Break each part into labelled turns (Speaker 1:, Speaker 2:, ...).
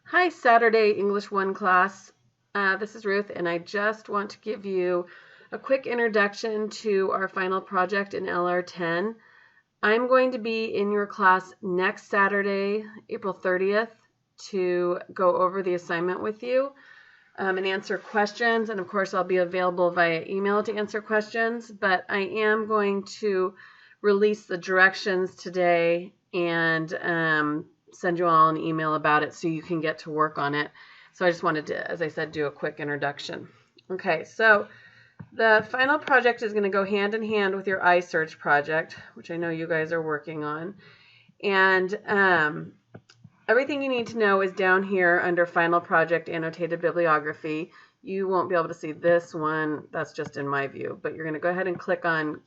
Speaker 1: Hi, Saturday English 1 class. This is Ruth, and I just want to give you a quick introduction to our final project in LR10. I'm going to be in your class next Saturday, April 30th, to go over the assignment with you and answer questions. And of course, I'll be available via email to answer questions, but I am going to release the directions today and send you all an email about it so you can get to work on it. So I just wanted to, as I said, do a quick introduction. Okay, so the final project is going to go hand in hand with your iSearch project, which I know you guys are working on. And everything you need to know is down here under Final Project Annotated Bibliography. You won't be able to see this one. That's just in my view. But you're going to go ahead and click on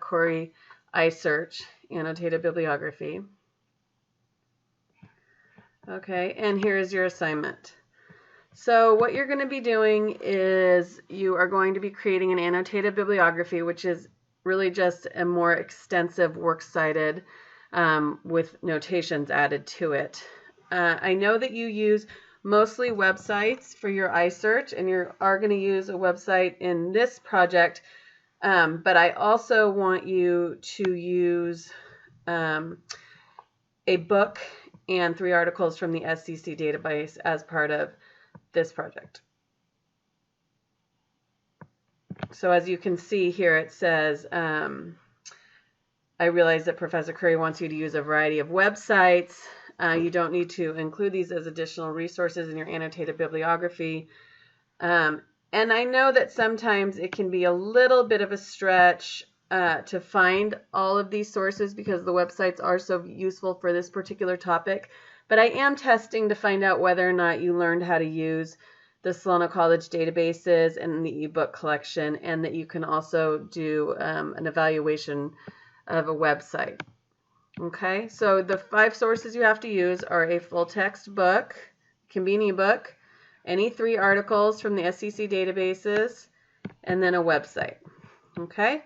Speaker 1: Coury iSearch Annotated Bibliography. Okay, and here's your assignment. So what you're going to be doing is you are going to be creating an annotated bibliography, which is really just a more extensive works cited with notations added to it. I know that you use mostly websites for your iSearch, and you are going to use a website in this project, but I also want you to use a book and 3 articles from the SCC database as part of this project. So as you can see here, it says, I realize that Professor Coury wants you to use a variety of websites. You don't need to include these as additional resources in your annotated bibliography. And I know that sometimes it can be a little bit of a stretch to find all of these sources because the websites are so useful for this particular topic. But I am testing to find out whether or not you learned how to use the Solano College databases and the ebook collection, and that you can also do an evaluation of a website. Okay, so the 5 sources you have to use are a full text book, can be an ebook, any 3 articles from the SCC databases, and then a website. Okay,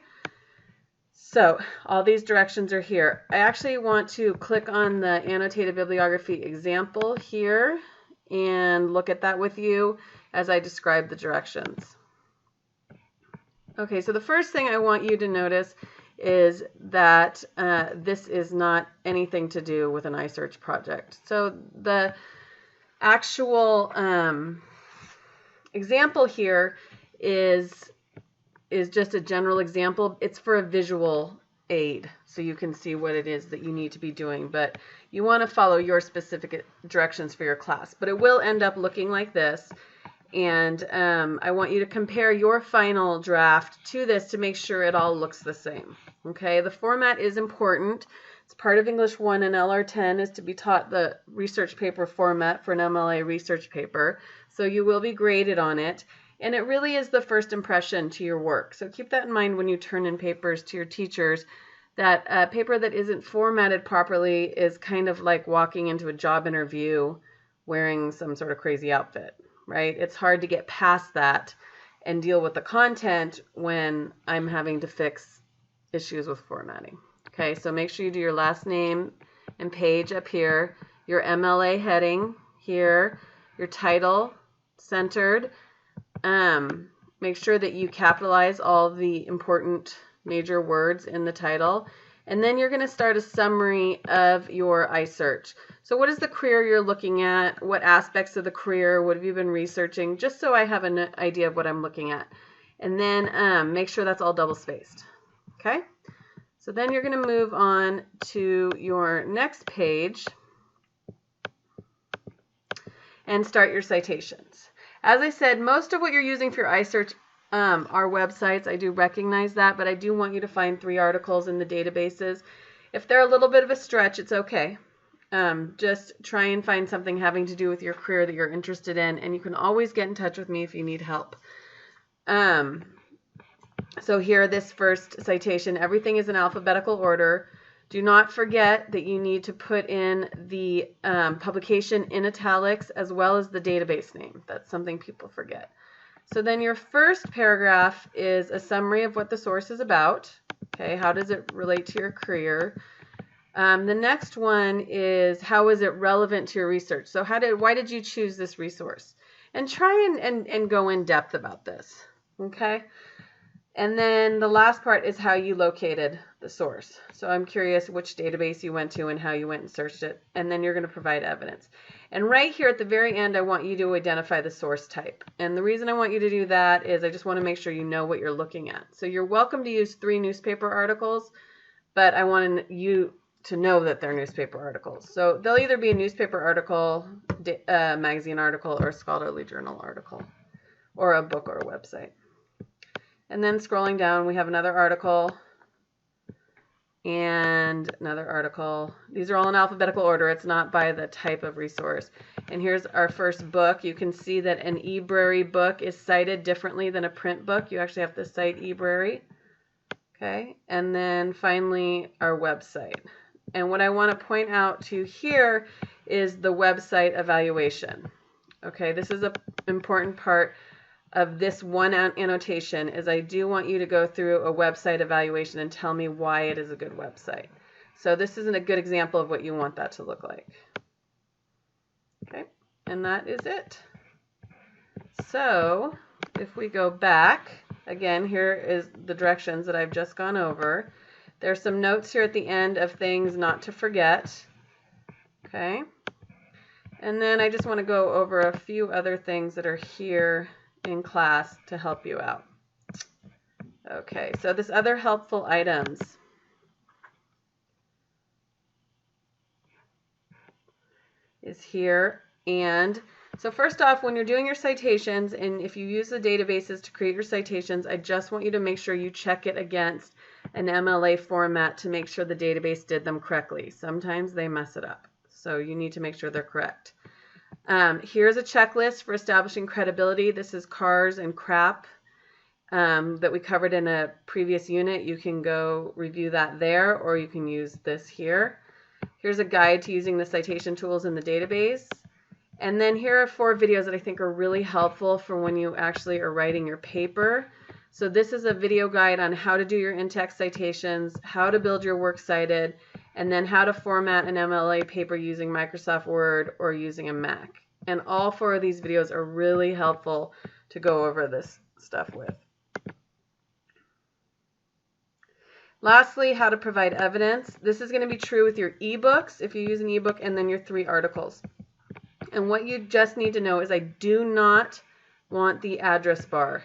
Speaker 1: so all these directions are here. I actually want to click on the annotated bibliography example here and look at that with you as I describe the directions. Okay, so the first thing I want you to notice is that this is not anything to do with an iSearch project. So the actual example here is just a general example. It's for a visual aid, so you can see what it is that you need to be doing, but you want to follow your specific directions for your class. But it will end up looking like this, and I want you to compare your final draft to this to make sure it all looks the same. Okay, the format is important. It's part of English 1 and LR10 is to be taught the research paper format for an MLA research paper, so you will be graded on it. And it really is the first impression to your work. So keep that in mind when you turn in papers to your teachers, that a paper that isn't formatted properly is kind of like walking into a job interview wearing some sort of crazy outfit, right? It's hard to get past that and deal with the content when I'm having to fix issues with formatting. Okay, so make sure you do your last name and page up here, your MLA heading here, your title centered. Make sure that you capitalize all the important major words in the title. And then you're going to start a summary of your iSearch. So what is the career you're looking at? What aspects of the career? What have you been researching? Just so I have an idea of what I'm looking at. And then make sure that's all double spaced. Okay? So then you're going to move on to your next page and start your citations. As I said, most of what you're using for your iSearch are websites. I do recognize that, but I do want you to find 3 articles in the databases. If they're a little bit of a stretch, it's okay. Just try and find something having to do with your career that you're interested in, and you can always get in touch with me if you need help. So here, this first citation, everything is in alphabetical order. Do not forget that you need to put in the publication in italics as well as the database name. That's something people forget. So then your first paragraph is a summary of what the source is about. Okay, how does it relate to your career? The next one is, how is it relevant to your research? So why did you choose this resource? And try and go in depth about this, okay? And then the last part is how you located the source. So I'm curious which database you went to and how you went and searched it. And then you're going to provide evidence. And right here at the very end, I want you to identify the source type. And the reason I want you to do that is I just want to make sure you know what you're looking at. So you're welcome to use 3 newspaper articles, but I want you to know that they're newspaper articles. So they'll either be a newspaper article, magazine article, or a scholarly journal article, or a book or a website. And then scrolling down, we have another article and another article. These are all in alphabetical order. It's not by the type of resource. And here's our first book. You can see that an eBrary book is cited differently than a print book. You actually have to cite eBrary. Okay, and then finally our website. And what I want to point out to here is the website evaluation. Okay, this is an important part of this one annotation, is I do want you to go through a website evaluation and tell me why it is a good website. So this isn't a good example of what you want that to look like. Okay, and that is it. So if we go back, again, here is the directions that I've just gone over. There's some notes here at the end of things not to forget. Okay, and then I just want to go over a few other things that are here in class to help you out. Okay, so this other helpful items. Is here. And so first off, when you're doing your citations, and if you use the databases to create your citations, I just want you to make sure you check it against an MLA format to make sure the database did them correctly. Sometimes they mess it up, so you need to make sure they're correct. Here's a checklist for establishing credibility. This is CARS and CRAP that we covered in a previous unit. You can go review that there, or you can use this here. Here's a guide to using the citation tools in the database. And then here are 4 videos that I think are really helpful for when you actually are writing your paper. So this is a video guide on how to do your in-text citations, how to build your works cited, and then how to format an MLA paper using Microsoft Word or using a Mac. And all 4 of these videos are really helpful to go over this stuff with. Lastly, how to provide evidence. This is going to be true with your ebooks if you use an ebook, and then your 3 articles. And what you just need to know is I do not want the address bar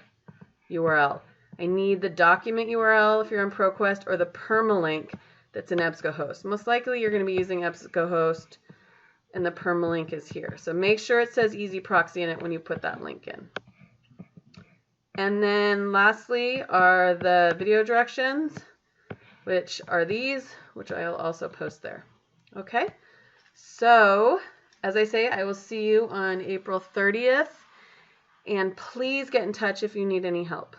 Speaker 1: URL. I need the document URL if you're on ProQuest, or the permalink that's in EBSCOhost. Most likely you're going to be using EBSCOhost, and the permalink is here. So make sure it says Easy Proxy in it when you put that link in. And then lastly are the video directions, which are these, which I'll also post there. Okay, so as I say, I will see you on April 30th, and please get in touch if you need any help.